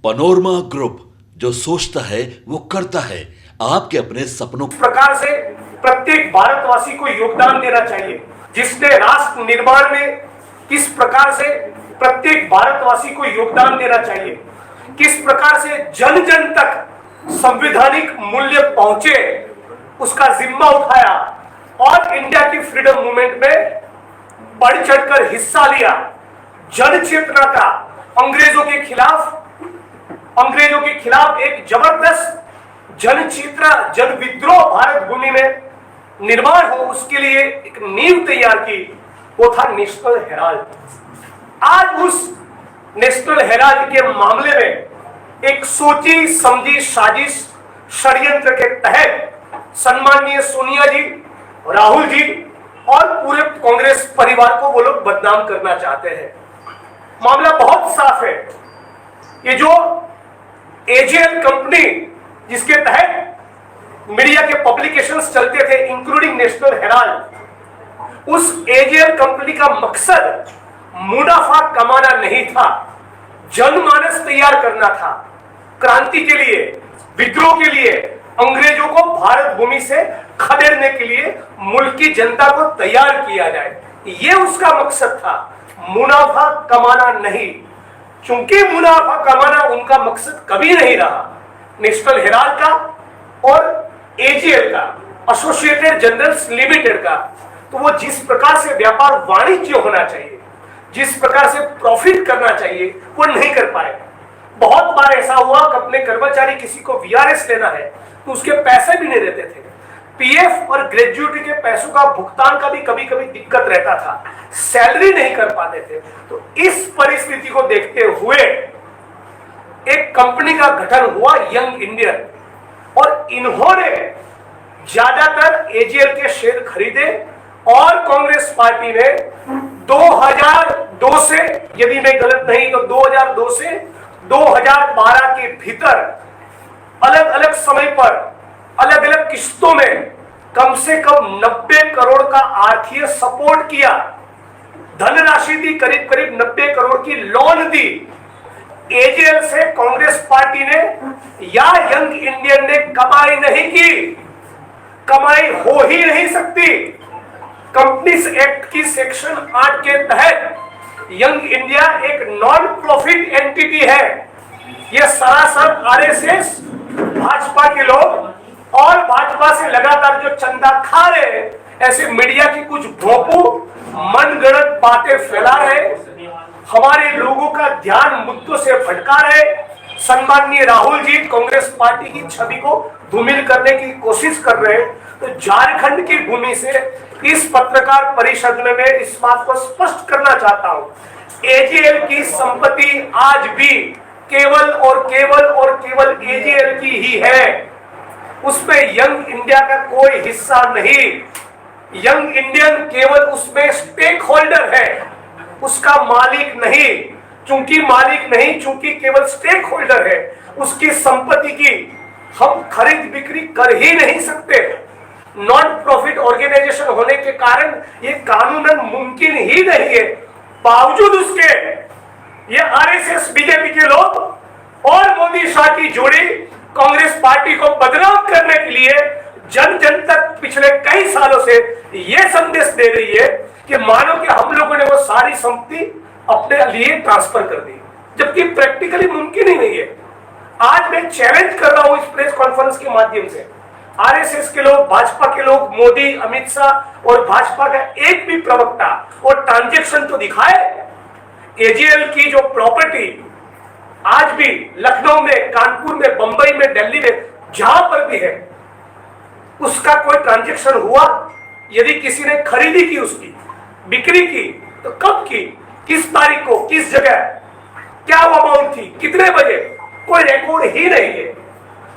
Panorama group, जो सोचता है वो करता है। आपके अपने सपनों इस प्रकार से प्रत्येक भारतवासी को योगदान देना चाहिए, जिसने राष्ट्र निर्माण में किस प्रकार से प्रत्येक भारतवासी को योगदान देना चाहिए, किस प्रकार से जन जन तक संवैधानिक मूल्य पहुंचे, उसका जिम्मा उठाया और इंडिया की फ्रीडम मूवमेंट में बढ़ चढ़कर हिस्सा लिया। जन चेतना का अंग्रेजों के खिलाफ एक जबरदस्त जन चेतना, जन विद्रोह भारत भूमि में निर्माण हो, उसके लिए एक नींव तैयार की, वो था नेशनल हेराल्ड। आज उस नेशनल हेराल्ड के मामले में एक सोची समझी साजिश षड्यंत्र के तहत सन्माननीय सोनिया जी, राहुल जी और पूरे कांग्रेस परिवार को वो लोग बदनाम करना चाहते हैं। मामला बहुत साफ है। ये जो एजेएल कंपनी, जिसके तहत मीडिया के पब्लिकेशंस चलते थे इंक्लूडिंग नेशनल हेराल्ड, उस एजेएल कंपनी का मकसद मुनाफा कमाना नहीं था, जनमानस तैयार करना था। क्रांति के लिए, विद्रोह के लिए, अंग्रेजों को भारत भूमि से खदेड़ने के लिए मुल्क की जनता को तैयार किया जाए, ये उसका मकसद था, मुनाफा कमाना नहीं। चूंकि मुनाफा कमाना उनका मकसद कभी नहीं रहा, नेशनल हेराल्ड का और एजीएल का, एसोसिएटेड जर्नल्स लिमिटेड का, तो वो जिस प्रकार से व्यापार वाणिज्य होना चाहिए, जिस प्रकार से प्रॉफिट करना चाहिए, वो नहीं कर पाए। बहुत बार ऐसा हुआ कि अपने कर्मचारी किसी को वीआरएस लेना है तो उसके पैसे भी नहीं देते थे। पीएफ और ग्रेजुएटी के पैसों का भुगतान का भी कभी कभी दिक्कत रहता था, सैलरी नहीं कर पाते थे। तो इस परिस्थिति को देखते हुए एक कंपनी का गठन हुआ, यंग इंडियन, और इन्होंने ज्यादातर एजीएल के शेयर खरीदे और कांग्रेस पार्टी ने 2002 से, यदि मैं गलत नहीं तो 2002 से 2012 के भीतर अलग अलग समय पर अलग अलग किस्तों में कम से कम 90 करोड़ का आर्थिक सपोर्ट किया, धनराशि दी, करीब करीब 90 करोड़ की लोन दी। एजीएल से कांग्रेस पार्टी ने या यंग इंडियन ने कमाई नहीं की, कमाई हो ही नहीं सकती। कंपनीज एक्ट की सेक्शन 8 के तहत यंग इंडिया एक नॉन प्रॉफिट एंटिटी है। यह सरासर आरएसएस, भाजपा के लोग और भाजपा से लगातार जो चंदा खा रहे हैं, ऐसे मीडिया की कुछ भोंपू मनगढ़ंत बातें फैला रहे, हमारे लोगों का ध्यान मुद्दों से भटका रहे। सम्माननीय राहुल जी कांग्रेस पार्टी की छवि को धूमिल करने की कोशिश कर रहे हैं। तो झारखंड की भूमि से इस पत्रकार परिषद में मैं इस बात को स्पष्ट करना चाहता हूं, एजीएल की संपत्ति आज भी केवल और केवल और केवल एजीएल की ही है, उसमें यंग इंडिया का कोई हिस्सा नहीं। यंग इंडियन केवल उसमें स्टेक होल्डर है, उसका मालिक नहीं। चूंकि केवल स्टेक होल्डर है, उसकी संपत्ति की हम खरीद बिक्री कर ही नहीं सकते। नॉन प्रॉफिट ऑर्गेनाइजेशन होने के कारण ये कानूनन मुमकिन ही नहीं है। बावजूद उसके ये आरएसएस, बीजेपी के लोग और मोदी शाह की जोड़ी कांग्रेस पार्टी को बदनाम करने के लिए जन जन तक पिछले कई सालों से यह संदेश दे रही है कि मानो कि हम लोगों ने वो सारी संपत्ति अपने लिए ट्रांसफर कर दी, जबकि प्रैक्टिकली मुमकिन ही नहीं है। आज मैं चैलेंज कर रहा हूं इस प्रेस कॉन्फ्रेंस के माध्यम से, आरएसएस के लोग, भाजपा के लोग, मोदी, अमित शाह और भाजपा का एक भी प्रवक्ता और ट्रांजैक्शन तो दिखाए। एजीएल की जो प्रॉपर्टी आज भी लखनऊ में, कानपुर में, बंबई में, दिल्ली में, जहां पर भी है, उसका कोई ट्रांजैक्शन हुआ? यदि किसी ने खरीदी की, उसकी बिक्री की, तो कब की, किस तारीख को, किस जगह, क्या वो अमाउंट थी, कितने बजे, कोई रिकॉर्ड ही नहीं है।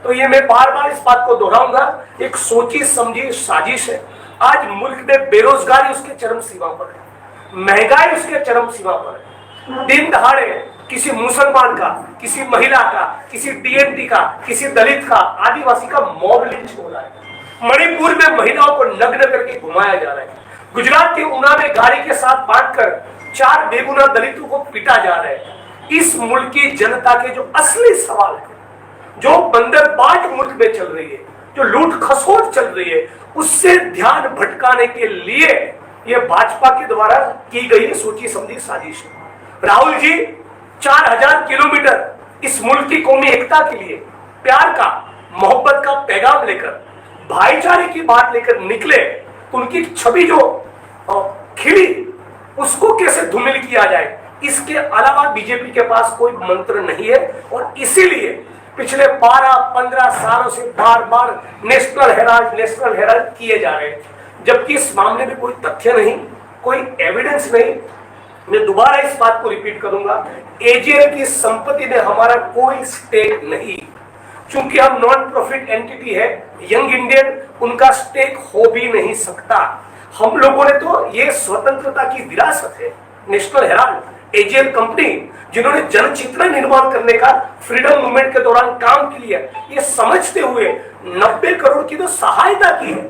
तो ये मैं बार बार इस बात को दोहराऊंगा, एक सोची समझी साजिश है। आज मुल्क में बेरोजगारी उसके चरम सीमा पर है, महंगाई उसके चरम सीमा पर है। दिन दहाड़े किसी मुसलमान का, किसी महिला का, किसी डीएनटी का, किसी दलित का, आदिवासी का मॉब लिंच हो रहा है। मणिपुर में महिलाओं को नग्न करके घुमाया जा रहा है। गुजरात के ऊना में गाड़ी के साथ बांटकर 4 बेगुनाह दलितों को पीटा जा रहा है। इस मुल्क की जनता के जो असली सवाल है, जो बंदरबाट मुल्क में चल रही है, जो लूट खसोट चल रही है, उससे ध्यान भटकाने के लिए यह भाजपा के द्वारा की गई सोची समझी साजिश है। राहुल जी 4000 किलोमीटर इस मुल्क की कौमी एकता के लिए प्यार का, मोहब्बत का पैगाम लेकर, भाईचारे की बात लेकर निकले, तो उनकी छवि जो खिली उसको कैसे धूमिल किया जाए, इसके अलावा बीजेपी के पास कोई मंत्र नहीं है। और इसीलिए पिछले 12-15 सालों से बार बार नेशनल हेराल्ड किए जा रहे हैं, जबकि इस मामले में कोई तथ्य नहीं, कोई एविडेंस नहीं। मैं दोबारा इस बात को रिपीट करूंगा, एजीएल की संपत्ति में हमारा कोई स्टेक नहीं, क्योंकि हम नॉन प्रॉफिट एंटिटी है, यंग इंडियन, उनका स्टेक हो भी नहीं सकता। हम लोगों ने तो ये स्वतंत्रता की विरासत है, नेशनल हेराल्ड, एजीएल कंपनी, जिन्होंने जनचेतना निर्माण करने का फ्रीडम मूवमेंट के दौरान काम किया, ये समझते हुए 90 करोड़ की तो सहायता की है,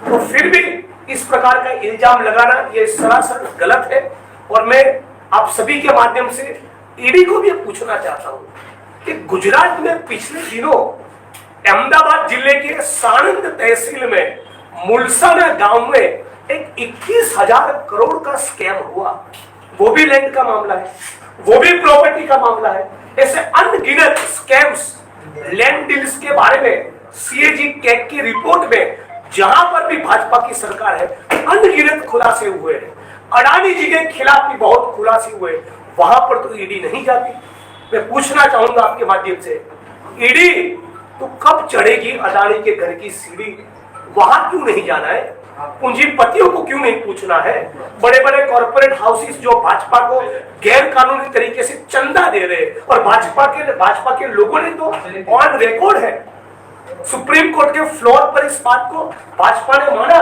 तो फिर भी इस प्रकार का इल्जाम लगाना ये सरासर गलत है। और मैं आप सभी के माध्यम से ईडी को भी पूछना चाहता हूं कि गुजरात में पिछले दिनों अहमदाबाद जिले के साणंद तहसील में मुलसाना गांव में एक 21,000 करोड़ का स्कैम हुआ। वो भी लैंड का मामला है, वो भी प्रॉपर्टी का मामला है। ऐसे अनगिनत स्कैम्स, लैंड डील्स के बारे में सीएजी कैग की रिपोर्ट में जहां पर भी भाजपा की सरकार है, अनगिनत खुलासे हुए हैं। अडानी जी के खिलाफ भी बहुत खुलासे हुए, वहां पर तो ईडी नहीं जाती। मैं पूछना चाहूंगा आपके माध्यम से, ईडी तो कब चढ़ेगी अडानी के घर की सीढ़ी? वहां क्यों नहीं जाना है? पूंजीपतियों को क्यों नहीं पूछना है? बड़े बड़े कॉर्पोरेट हाउसेस जो भाजपा को गैर कानूनी तरीके से चंदा दे रहे, और भाजपा के लोगों ने तो ऑन रिकॉर्ड है, सुप्रीम कोर्ट के फ्लोर पर इस बात को भाजपा ने माना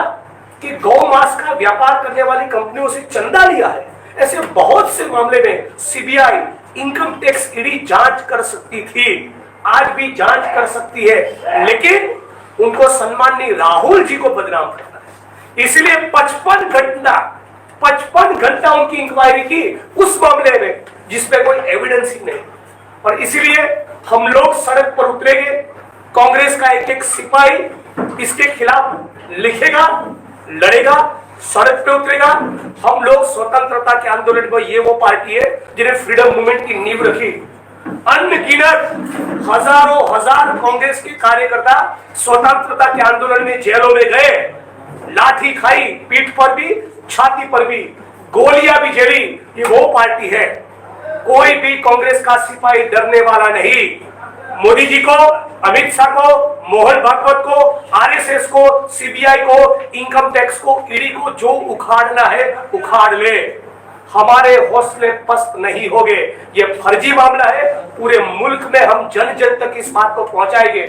कि गौ मांस का व्यापार करने वाली कंपनियों से चंदा लिया है। ऐसे बहुत से मामले में सीबीआई, इनकम टैक्स, ईडी जांच कर सकती थी, आज भी जांच कर सकती है, लेकिन उनको सम्माननीय राहुल जी को बदनाम करना है। इसलिए 55 घंटा उनकी इंक्वायरी की उस मामले में जिसमें कोई एविडेंस ही नहीं, और इसीलिए हम लोग सड़क पर उतरेंगे। कांग्रेस का एक एक सिपाही इसके खिलाफ लिखेगा, लड़ेगा, सड़क पे उतरेगा। हम लोग स्वतंत्रता के आंदोलन में, ये वो पार्टी है जिन्हें फ्रीडम मूवमेंट की नींव रखी। अनगिनत हजारों हजार कांग्रेस के कार्यकर्ता स्वतंत्रता के आंदोलन में जेलों में गए, लाठी खाई, पीठ पर भी, छाती पर भी, गोलियां भी झेली। ये वो पार्टी है, कोई भी कांग्रेस का सिपाही डरने वाला नहीं। मोदी जी को, अमित शाह को, मोहन भागवत को, आरएसएस को, सीबीआई को, इनकम टैक्स को, ईडी को जो उखाड़ना है उखाड़ ले, हमारे हौसले पस्त नहीं होंगे। ये फर्जी मामला है, पूरे मुल्क में हम जन जन तक इस बात को पहुंचाएंगे।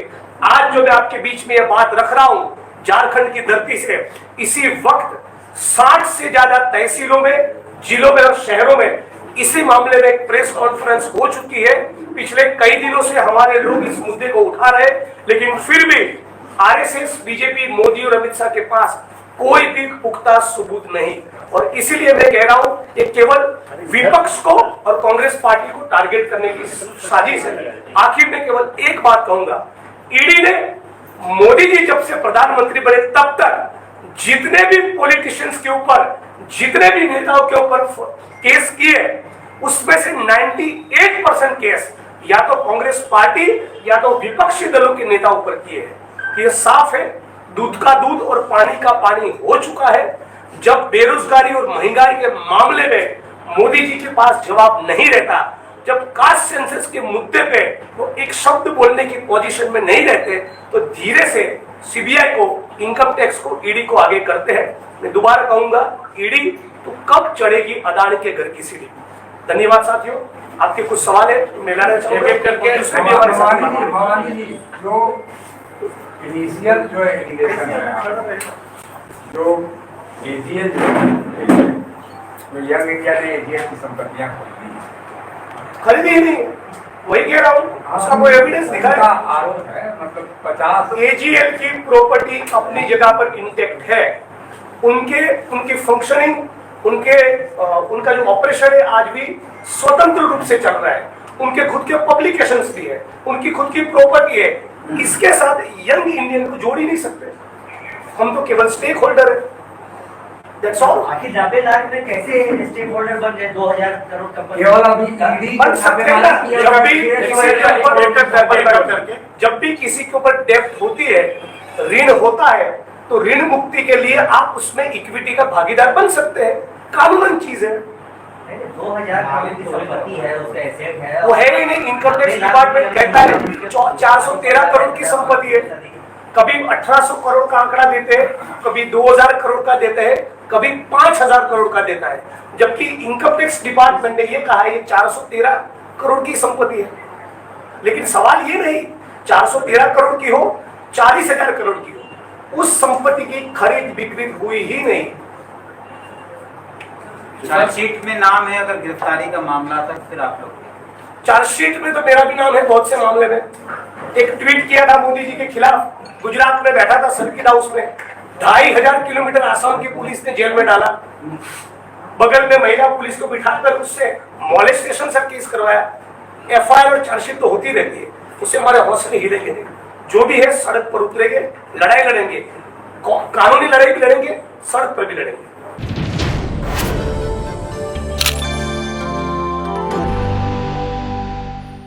आज जो मैं आपके बीच में ये बात रख रहा हूं, झारखंड की धरती से, इसी वक्त 60 से ज्यादा तहसीलों में, जिलों में और शहरों में इसी मामले में एक प्रेस कॉन्फ्रेंस हो चुकी है। पिछले कई दिनों से हमारे लोग इस मुद्दे को उठा रहे, लेकिन फिर भी आरएसएस, बीजेपी, मोदी और अमित शाह के पास कोई भी पुख्ता सबूत नहीं। और इसीलिए मैं कह रहा हूं कि केवल विपक्ष को और कांग्रेस पार्टी को टारगेट करने की साजिश है। आखिर में केवल एक बात कहूंगा, ईडी ने मोदी जी जब से प्रधानमंत्री बने तब तक जितने भी पॉलिटिशियंस के ऊपर, जितने भी नेताओं के ऊपर केस किए, उसमें से 98% केस या तो कांग्रेस पार्टी या तो विपक्षी दलों के नेताओं पर किए हैं। ये साफ है, दूध का दूध और पानी का पानी हो चुका है। जब बेरोजगारी और महंगाई के मामले में मोदी जी के पास जवाब नहीं रहता, जब कास्ट सेंसस के मुद्दे पे वो एक शब्द बोलने की पोजीशन में नहीं रहते, तो धीरे से सीबीआई को, इनकम टैक्स को, ईडी को आगे करते हैं। मैं दोबारा कहूंगा, ईडी तो कब चढ़ेगी अडानी के घर की सीढ़ी? धन्यवाद साथियों। आपके कुछ सवाल है तो मैं लाना चाहूंगा करके दूसरे भी हमारे साथ जो इनिशियल जो एलिगेशन है, जो एजीएल जो यंग इंडिया ने एजीएल की संपत्तियां खरीदी ही नहीं, वही कह रहा हूँ, उसका कोई एविडेंस दिखाए? आरोप है, मतलब 50 एजीएल की प्रॉपर्टी अपनी जगह पर इंटेक्ट है, उनकी फंक्शनिंग उनका जो ऑपरेशन है आज भी स्वतंत्र रूप से चल रहा है। उनके खुद के पब्लिकेशंस भी है, उनकी खुद की प्रॉपर्टी है। इसके साथ यंग इंडियन को जोड़ ही नहीं सकते, हम तो केवल स्टेक होल्डर है। That's all। आखिर जावेद आर्क में कैसे स्टेक होल्डर बन गए? 2000 करोड़ कंपनी केवल अभी बन सकते हैं ना। जब भी किसी के ऊपर डेब्ट होती है, ऋण होता है, तो ऋण मुक्ति के लिए आप उसमें इक्विटी का भागीदार बन सकते हैं, कानूनन चीज है। 2000 करोड़ की संपत्ति है, उसका एसेट है, वो है ही नहीं। इनकम टैक्स डिपार्टमेंट कहता है 413 करोड़ की संपत्ति है। कभी 1800 करोड़ का आंकड़ा देते हैं, कभी 2000 करोड़ का देते हैं, कभी 5000 करोड़ का देता है, जबकि इनकम टैक्स डिपार्टमेंट ने ये कहा है ये 413 करोड़ की संपत्ति है। लेकिन सवाल ये नहीं 413 करोड़ की हो, 40,000 करोड़ की हो, उस संपत्ति की खरीद बिक्री हुई ही नहीं। चार्जशीट में नाम है, अगर गिरफ्तारी का मामला था फिर आप लोग चार्जशीट में तो मेरा भी नाम है बहुत से मामले में। एक ट्वीट किया था मोदी जी के खिलाफ, गुजरात में बैठा था सर्किट हाउस में, 2500 किलोमीटर आसाम की पुलिस ने जेल में डाला। बगल में महिला पुलिस को बिठाकर उससे मॉलेस्टेशन से केस करवाया। एफआईआर और चार्जशीट तो होती रहती है, उससे हमारे हौसले हिलेंगे नहीं। जो भी है सड़क पर उतरेंगे, लड़ाई लड़ेंगे, कानूनी लड़ाई भी लड़ेंगे, सड़क पर भी लड़ेंगे।